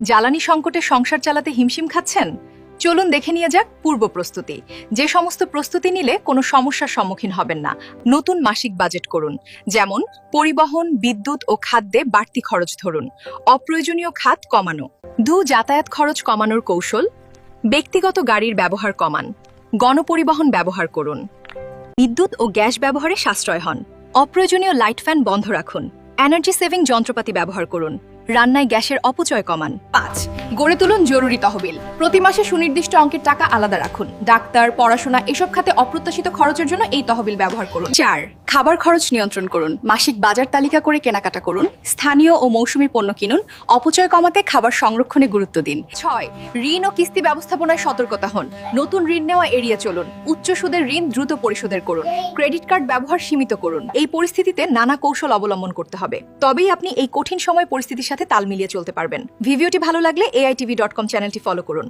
জ্বালানি সংকটে সংসার চালাতে হিমশিম খাচ্ছেন? চলুন দেখে নিয়ে যাক পূর্ব প্রস্তুতি। যে সমস্ত প্রস্তুতি নিলে কোনো সমস্যার সম্মুখীন হবেন না। নতুন মাসিক বাজেট করুন, যেমন পরিবহন, বিদ্যুৎ ও খাদ্যে বাড়তি খরচ ধরুন। অপ্রয়োজনীয় খাত কমানো। যাতায়াত খরচ কমানোর কৌশল: ব্যক্তিগত গাড়ির ব্যবহার কমান, গণপরিবহন ব্যবহার করুন। বিদ্যুৎ ও গ্যাস ব্যবহারে সাশ্রয় হন। অপ্রয়োজনীয় লাইট ফ্যান বন্ধ রাখুন। এনার্জি সেভিং যন্ত্রপাতি ব্যবহার করুন। রান্নায় গ্যাসের অপচয় কমান। 5. গড়ে তুলুন জরুরি তহবিল। প্রতি মাসে সুনির্দিষ্ট অঙ্কের টাকা আলাদা রাখুন। ডাক্তার, পড়াশোনা এসব খাতে অপ্রত্যাশিত খরচের জন্য এই তহবিল ব্যবহার করুন। 4. খাবার খরচ নিয়ন্ত্রণ করুন। মাসিক বাজার তালিকা করে কেনাকাটা করুন। স্থানীয় ও মৌসুমী পণ্য কিনুন। অপচয় কমাতে খাবার সংরক্ষণে গুরুত্ব দিন। 6. ঋণ ও কিস্তি ব্যবস্থাপনায় সতর্কতা হন। নতুন ঋণ নেওয়া এড়িয়ে চলুন। উচ্চ সুদের ঋণ দ্রুত পরিশোধের করুন। ক্রেডিট কার্ড ব্যবহার সীমিত করুন। এই পরিস্থিতিতে নানা কৌশল অবলম্বন করতে হবে, তবেই আপনি এই কঠিন সময় পরিস্থিতির সাথে তাল মিলিয়ে চলতে পারবেন। ভিডিওটি ভালো লাগলে aitv.com চ্যানেলটি ফলো করুন।